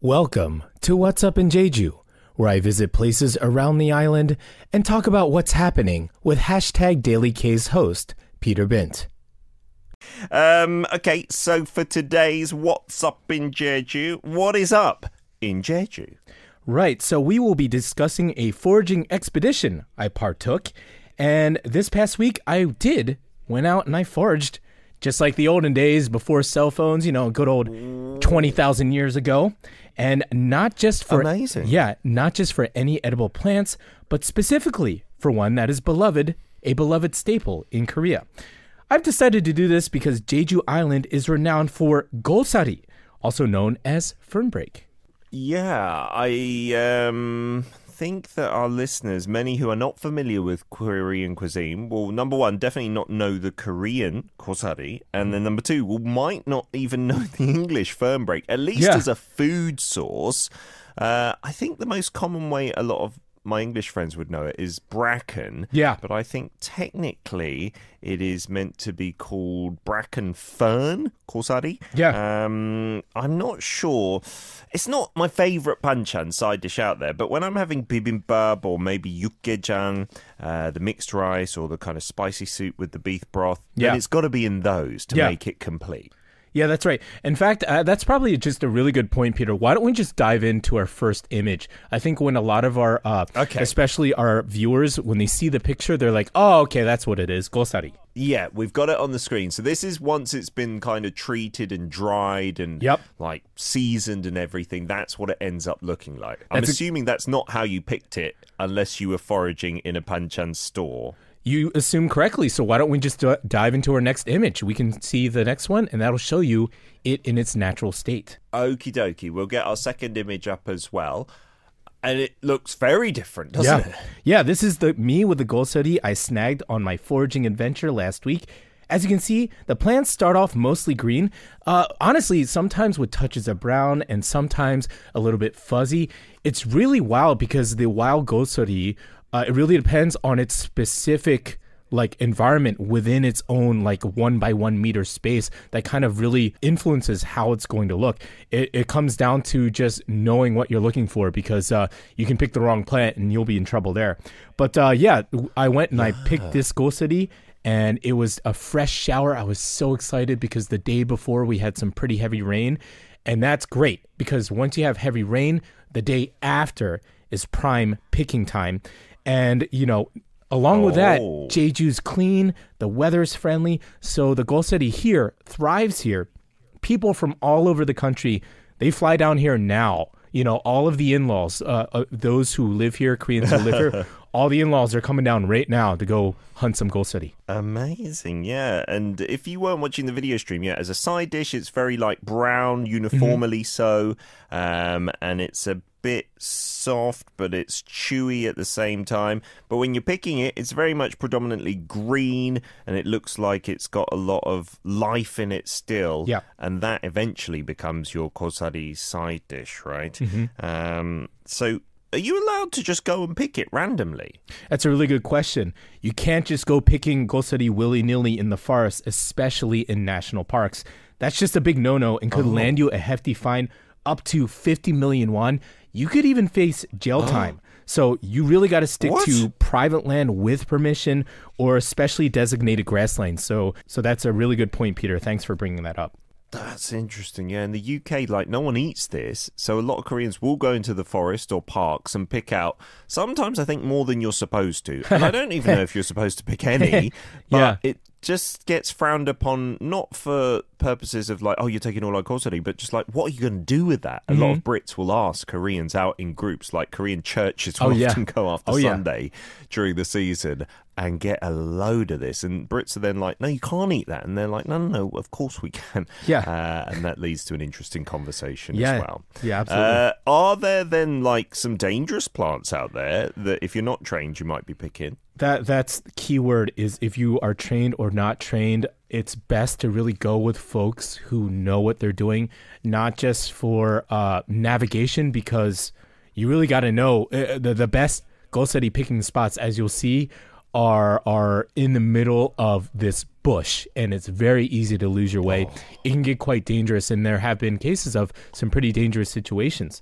Welcome to What's Up in Jeju, where I visit places around the island and talk about what's happening with hashtag Daily K's host, Peter Bint. Okay, so for today's What's Up in Jeju, what is up in Jeju? Right, so we will be discussing a foraging expedition I partook, and this past week I went out and I foraged, just like the olden days before cell phones, good old 20,000 years ago. And not just for not just for any edible plants, but specifically for one that is a beloved staple in Korea. I've decided to do this because Jeju Island is renowned for Gosari, also known as fernbreak. Yeah, I think that our listeners, many who are not familiar with Korean cuisine, will, number one, definitely not know the Korean Gosari, and then number two, might not even know the English fernbreak, at least as a food source. I think the most common way a lot of my English friends would know it is bracken. Yeah. But I think technically it is meant to be called Braken-fern, Gosari. Yeah. I'm not sure. It's not my favourite banchan side dish out there, but when I'm having bibimbap or maybe yukgaejang, the mixed rice or the kind of spicy soup with the beef broth, then it's got to be in those to make it complete. Yeah, that's right. In fact, that's probably just a really good point, Peter. Why don't we just dive into our first image? I think when a lot of our, especially our viewers, when they see the picture, they're like, oh, okay, that's what it is, Gosari. Yeah, we've got it on the screen. So this is once it's been kind of treated and dried and like seasoned and everything. That's what it ends up looking like. I'm assuming that's not how you picked it unless you were foraging in a banchan store. You assume correctly, so why don't we just dive into our next image? We can see the next one, and that'll show you it in its natural state. Okie dokie. We'll get our second image up as well. And it looks very different, doesn't it? Yeah, this is me with the Gosari I snagged on my foraging adventure last week. As you can see, the plants start off mostly green. Honestly, sometimes with touches of brown and sometimes a little bit fuzzy. It's really wild because the wild Gosari, it really depends on its specific environment within its own 1 by 1 meter space that kind of really influences how it's going to look. It comes down to just knowing what you're looking for because you can pick the wrong plant and you'll be in trouble there. But I went and I picked this Gosari and it was a fresh shower. I was so excited because the day before we had some pretty heavy rain, and that's great because once you have heavy rain, the day after is prime picking time. And, along with that, Jeju's clean, the weather's friendly, so the Gosari here thrives here. People from all over the country, they fly down here now. All of the in-laws, those who live here, Koreans who live here, all the in-laws are coming down right now to go hunt some Gosari. Amazing, yeah. And if you weren't watching the video stream yet, as a side dish, it's very brown, uniformly so, and it's a bit soft, but it's chewy at the same time. But when you're picking it, it's very much predominantly green, and it looks like it's got a lot of life in it still. Yeah. And that eventually becomes your Gosari side dish, right? So are you allowed to just go and pick it randomly? That's a really good question. You can't just go picking Gosari willy-nilly in the forest, especially in national parks. That's just a big no-no and could land you a hefty fine up to 50 million won. You could even face jail time. So you really got to stick to private land with permission or especially designated grasslands. So that's a really good point, Peter. Thanks for bringing that up. That's interesting, yeah. In the UK, no one eats this, so a lot of Koreans will go into the forest or parks and pick out, sometimes I think more than you're supposed to. And I don't even know if you're supposed to pick any, but it just gets frowned upon, not for purposes of you're taking all our Gosari, but just what are you going to do with that? A lot of Brits will ask Koreans out in groups, Korean churches will often go after Sunday during the season and get a load of this. And Brits are then no, you can't eat that. And they're no, of course we can. Yeah. And that leads to an interesting conversation as well. Yeah, absolutely. Are there then some dangerous plants out there that if you're not trained, you might be picking? That's the key word is if you are trained or not trained, it's best to really go with folks who know what they're doing, not just for navigation, because you really got to know the best Gosari picking spots, as you'll see, are in the middle of this bush, and it's very easy to lose your way. It can get quite dangerous, and there have been cases of some pretty dangerous situations.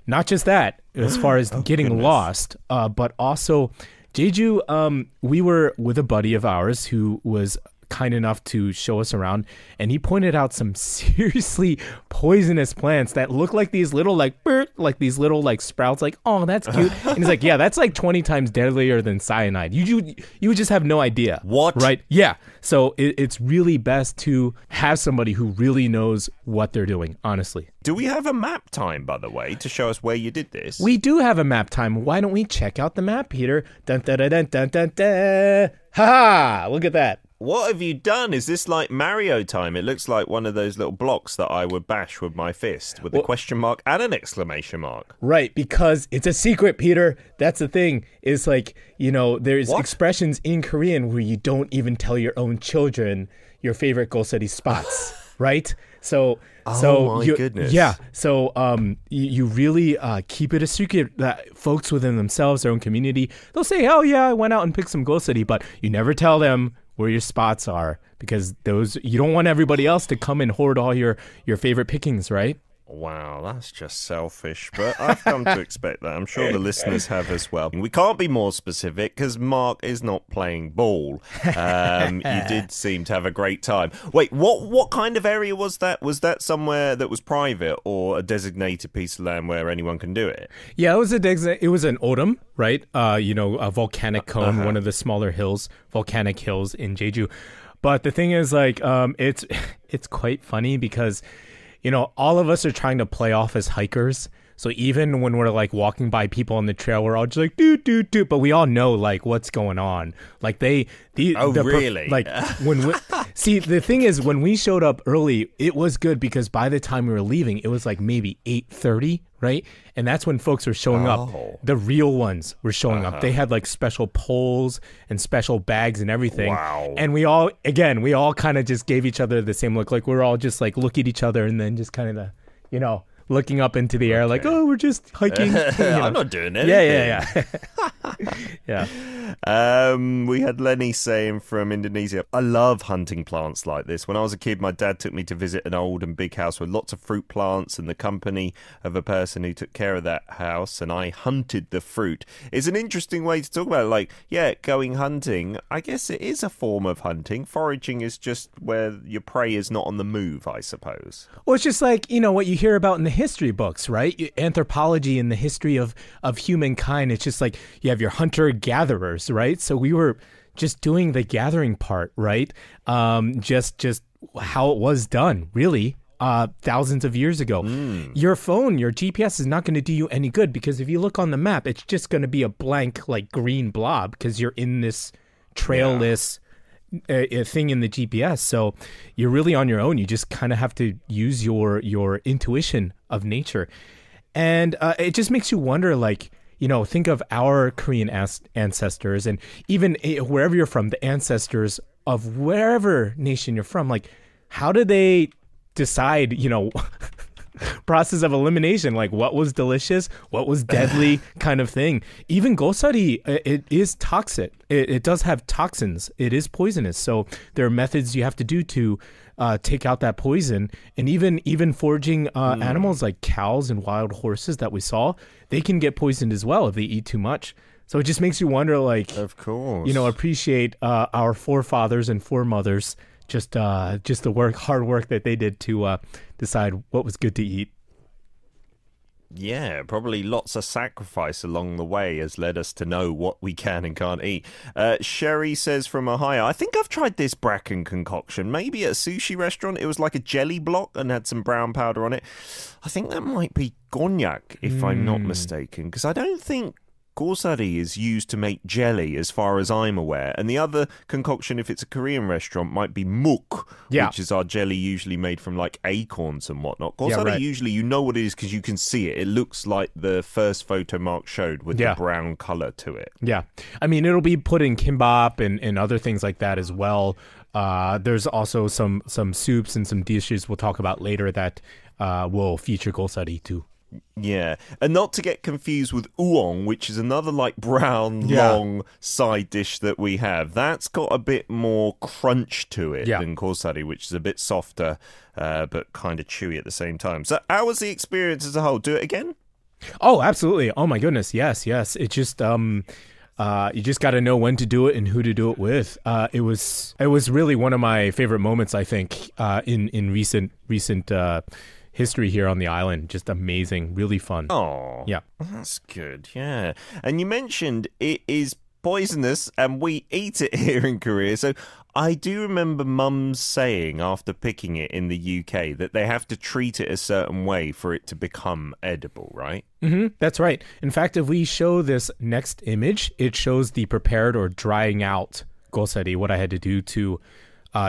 Not just that, as far as getting lost, but also Jeju, we were with a buddy of ours who was kind enough to show us around, and he pointed out some seriously poisonous plants that look like these little like these little like sprouts, like, oh, that's cute. And he's like, yeah, that's like 20 times deadlier than cyanide. You would just have no idea. What? Right? Yeah. So it's really best to have somebody who really knows what they're doing, honestly. Do we have a map time, by the way, to show us where you did this? We do have a map time. Why don't we check out the map, Peter? Dun, dun, dun, dun, dun, dun, dun. Ha! Look at that. What have you done? Is this like Mario time? It looks like one of those little blocks that I would bash with my fist with a question mark and an exclamation mark. Right, because it's a secret, Peter. That's the thing. It's like, there's expressions in Korean where you don't even tell your own children your favorite Gosari spots, right? So my goodness. Yeah. So you really keep it a secret that folks within themselves, their own community, they'll say, oh yeah, I went out and picked some Gosari, but you never tell them where your spots are, because you don't want everybody else to come and hoard all your favorite pickings, right? Wow, that's just selfish, but I've come to expect that. I'm sure the listeners have as well. We can't be more specific because Mark is not playing ball. You did seem to have a great time. Wait, what kind of area was that? Was that somewhere that was private or a designated piece of land where anyone can do it? Yeah, it was an odom, right? A volcanic cone, one of the smaller volcanic hills in Jeju. But the thing is, like, it's quite funny because all of us are trying to play off as hikers. So even when we're like walking by people on the trail, we're all just like, do. But we all know like what's going on. Like really? See, the thing is, when we showed up early, it was good because by the time we were leaving, it was like maybe 8:30, right? And that's when folks were showing up. The real ones were showing up. They had like special poles and special bags and everything. Wow. And we all kind of just gave each other the same look. Like we're all just like look at each other and then just kind of, looking up into the air like, oh, we're just hiking. I'm not doing anything. Yeah. Yeah. We had Lenny saying from Indonesia, I love hunting plants like this. When I was a kid, my dad took me to visit an old and big house with lots of fruit plants and the company of a person who took care of that house, and I hunted the fruit. It's an interesting way to talk about it. Like, yeah, going hunting, I guess it is a form of hunting. Foraging is just where your prey is not on the move, I suppose. Well, it's just like, what you hear about in the history books, right? Anthropology and the history of humankind. It's just like you have your hunter-gatherers, right? So we were just doing the gathering part, right? Just how it was done, really, thousands of years ago. Your phone, your GPS is not going to do you any good because if you look on the map, it's just going to be a blank, like, green blob because you're in this trailless thing in the GPS. So you're really on your own. You just kind of have to use your intuition of nature. And it just makes you wonder, like, think of our Korean ancestors and even wherever you're from, the ancestors of wherever nation you're from, like, how did they decide, process of elimination, like what was delicious, what was deadly kind of thing. Even Gosari, it is toxic. It does have toxins. It is poisonous. So there are methods you have to do to take out that poison. And even foraging animals like cows and wild horses that we saw, they can get poisoned as well if they eat too much. So it just makes you wonder, like, of course, appreciate our forefathers and foremothers. Just the hard work that they did to decide what was good to eat. Yeah, probably lots of sacrifice along the way has led us to know what we can and can't eat. Sherry says from Ohio, I think I've tried this Braken concoction, maybe at a sushi restaurant. It was like a jelly block and had some brown powder on it. I think that might be gonyak, if I'm not mistaken, because I don't think Gosari is used to make jelly, as far as I'm aware. And the other concoction, if it's a Korean restaurant, might be muk, which is our jelly usually made from, like, acorns and whatnot. Gosari, usually you know what it is because you can see it. It looks like the first photo Mark showed with the brown color to it. Yeah. I mean, it'll be put in kimbap and other things like that as well. There's also some soups and some dishes we'll talk about later that will feature Gosari too. Yeah, and not to get confused with uong, which is another like brown, long side dish that we have. That's got a bit more crunch to it than gosari, which is a bit softer, but kind of chewy at the same time. So how was the experience as a whole? Do it again? Oh, absolutely. Oh my goodness. Yes. It just you just got to know when to do it and who to do it with. It was really one of my favorite moments, I think, in recent history here on the island. Just amazing, really fun. Oh, yeah, that's good. Yeah, and you mentioned it is poisonous, and we eat it here in Korea. So I do remember mums saying after picking it in the UK that they have to treat it a certain way for it to become edible, right? That's right. In fact, if we show this next image, it shows the prepared or drying out gosari, what I had to do to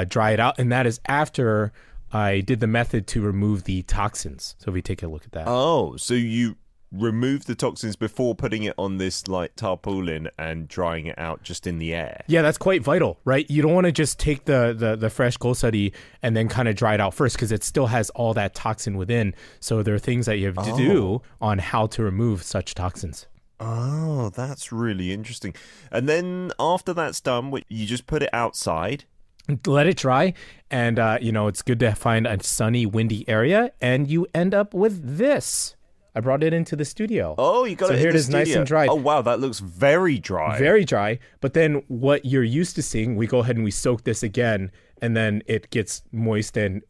dry it out, and that is after I did the method to remove the toxins. So if we take a look at that. Oh, so you remove the toxins before putting it on this like tarpaulin and drying it out just in the air. Yeah, that's quite vital, right? You don't want to just take the fresh gosari and then kind of dry it out first because it still has all that toxin within. So there are things that you have to do on how to remove such toxins. Oh, that's really interesting. And then after that's done, you just put it outside. Let it dry, and it's good to find a sunny, windy area, and you end up with this. I brought it into the studio. Oh, you got it in the studio. So here it is, nice and dry. Oh, wow, that looks very dry. Very dry, but then what you're used to seeing, we go ahead and we soak this again, and then it gets moist and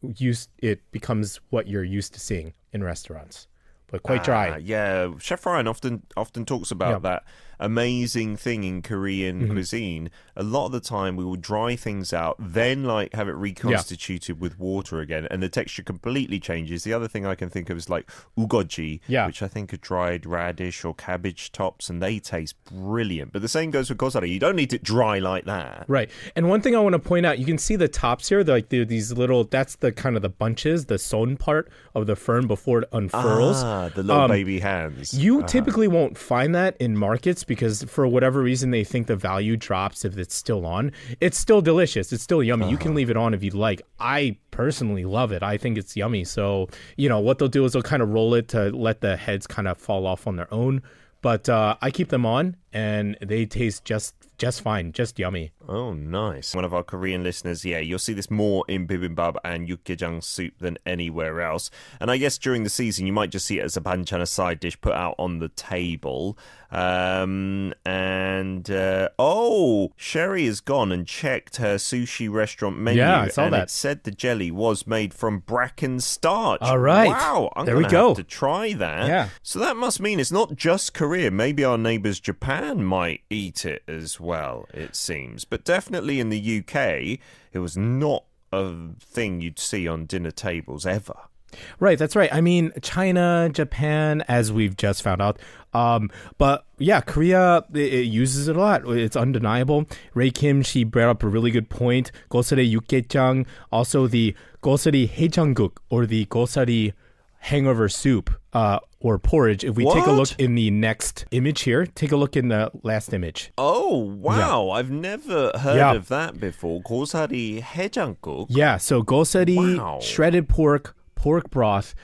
it becomes what you're used to seeing in restaurants, but quite dry. Yeah, Chef Ryan often talks about that amazing thing in Korean cuisine. A lot of the time we will dry things out, then like have it reconstituted with water again, and the texture completely changes. The other thing I can think of is like ugoji, which I think are dried radish or cabbage tops, and they taste brilliant. But the same goes with gosari. You don't need it dry like that. Right. And one thing I want to point out, you can see the tops here, like these little, that's the kind of the bunches, the sewn part of the fern before it unfurls. The little baby hands. You typically won't find that in markets because for whatever reason they think the value drops if it's still on. It's still delicious. It's still yummy. You can leave it on if you'd like. I personally love it. I think it's yummy. So, what they'll do is they'll kind of roll it to let the heads kind of fall off on their own. But I keep them on and they taste just fine, just yummy. Oh, nice. One of our Korean listeners, you'll see this more in bibimbap and ukgaejang soup than anywhere else. And I guess during the season, you might just see it as a banchan, a side dish put out on the table. Sherry has gone and checked her sushi restaurant menu. Yeah, I saw that. It said the jelly was made from bracken starch. All right. Wow. I'm going to have to try that. Yeah. So that must mean it's not just Korea. Maybe our neighbours Japan might eat it as well, it seems. But definitely in the UK, it was not a thing you'd see on dinner tables ever. Right, that's right. I mean, China, Japan, as we've just found out. But yeah, Korea, it uses it a lot. It's undeniable. Ray Kim, she brought up a really good point. Gosari 육개장, also the Gosari 해장국, or the Gosari hangover soup, or porridge. If we take a look in the next image here, take a look in the last image. Oh, wow. I've never heard of that before. Gosari 해장국. Yeah, so Gosari, shredded pork broth.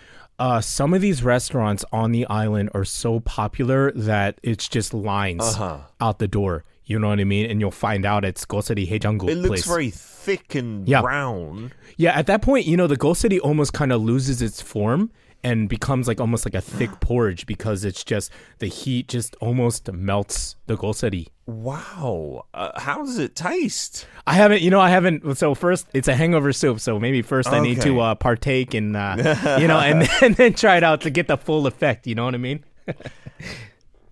Some of these restaurants on the island are so popular that it's just lines out the door. You know what I mean? And you'll find out it's Gosari 해장국. It looks very thick and brown. Yeah, at that point, the Gosari almost kind of loses its form and becomes almost like a thick porridge because it's just, the heat just almost melts the Gosari. Wow. How does it taste? I haven't. So first, it's a hangover soup. So maybe first I need to partake and, and then try it out to get the full effect. You know what I mean?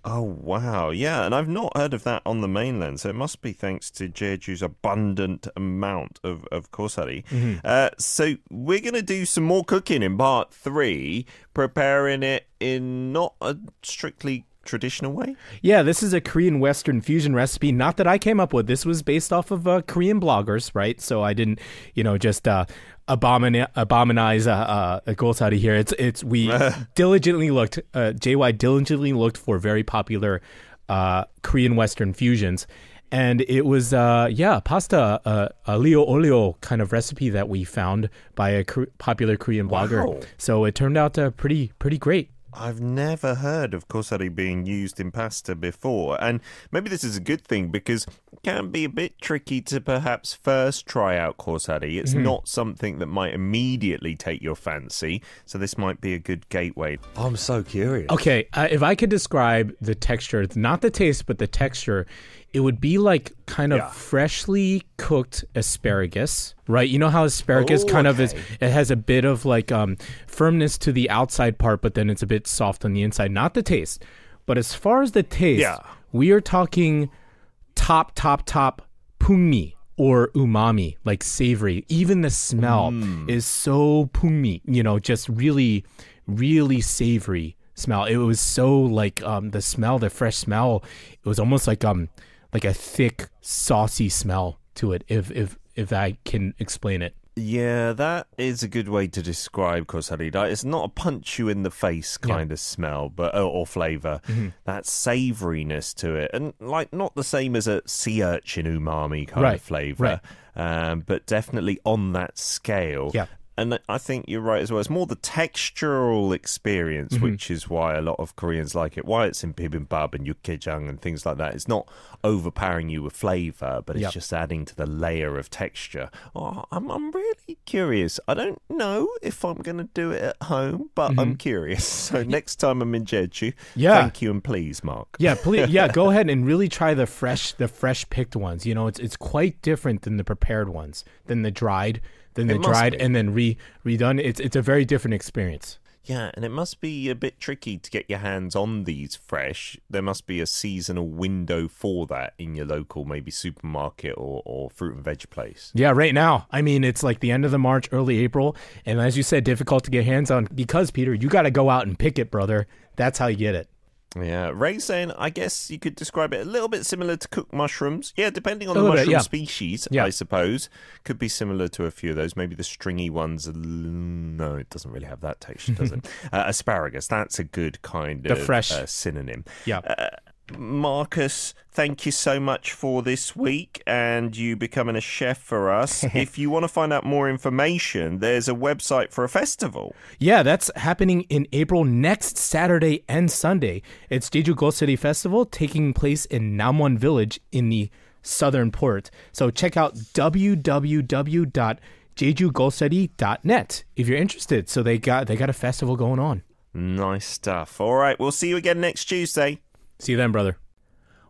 Oh, wow. Yeah, and I've not heard of that on the mainland, so it must be thanks to Jeju's abundant amount of gosari. So we're going to do some more cooking in part 3, preparing it in not a strictly traditional way. Yeah, this is a Korean Western fusion recipe. Not that I came up with. This was based off of Korean bloggers, right? So I didn't, just abominize gosari here. We diligently looked. JY diligently looked for very popular Korean Western fusions, and it was pasta alio olio kind of recipe that we found by a popular Korean blogger. So it turned out pretty great. I've never heard of Gosari being used in pasta before, and maybe this is a good thing because it can be a bit tricky to perhaps first try out Gosari. It's not something that might immediately take your fancy, so this might be a good gateway. I'm so curious. Okay, if I could describe the texture, not the taste, but the texture, it would be like kind of freshly cooked asparagus, right? You know how asparagus kind of is, it has a bit of like firmness to the outside part, but then it's a bit soft on the inside. Not the taste, but as far as the taste, we are talking top pungmi or umami, like savory. Even the smell is so pungmi, just really, really savory smell. It was so like the smell, the fresh smell, it was almost like a thick, saucy smell to it, if I can explain it. Yeah, that is a good way to describe Gosari. It's not a punch you in the face kind of smell, but or flavour. That savouriness to it, and like not the same as a sea urchin umami kind of flavour, but definitely on that scale. Yeah. And I think you're right as well. It's more the textural experience, which is why a lot of Koreans like it. Why it's in bibimbap and yukkejang and things like that. It's not overpowering you with flavour, but it's just adding to the layer of texture. Oh, I'm really curious. I don't know if I'm going to do it at home, but I'm curious. So next time I'm in Jeju, thank you and please, Mark. Yeah, please. Yeah, go ahead and really try the fresh picked ones. It's quite different than the prepared ones, than the dried. Then they dried and then redone. It's a very different experience. Yeah, and it must be a bit tricky to get your hands on these fresh. There must be a seasonal window for that in your local maybe supermarket or fruit and veg place. Yeah, right now. I mean, it's like the end of the March, early April. And as you said, difficult to get hands on because, Peter, you got to go out and pick it, brother. That's how you get it. Yeah, Ray's saying, I guess you could describe it a little bit similar to cooked mushrooms. Yeah, depending on the mushroom species, I suppose. Could be similar to a few of those. Maybe the stringy ones. No, it doesn't really have that texture, does it? Asparagus, that's a good kind of fresh synonym. Yeah. Marcus, thank you so much for this week and you becoming a chef for us. If you want to find out more information, there's a website for a festival. Yeah, that's happening in April next Saturday and Sunday. It's Jeju Gosari Festival taking place in Namwon Village in the southern port. So check out www.jejugosari.net if you're interested. So they got a festival going on. Nice stuff. All right, we'll see you again next Tuesday. See you then, brother.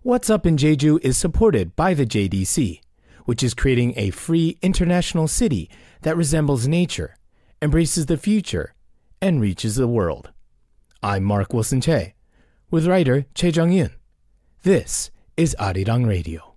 What's Up in Jeju is supported by the JDC, which is creating a free international city that resembles nature, embraces the future, and reaches the world. I'm Mark Wilson Che, with writer Che Jung-yun. This is Arirang Radio.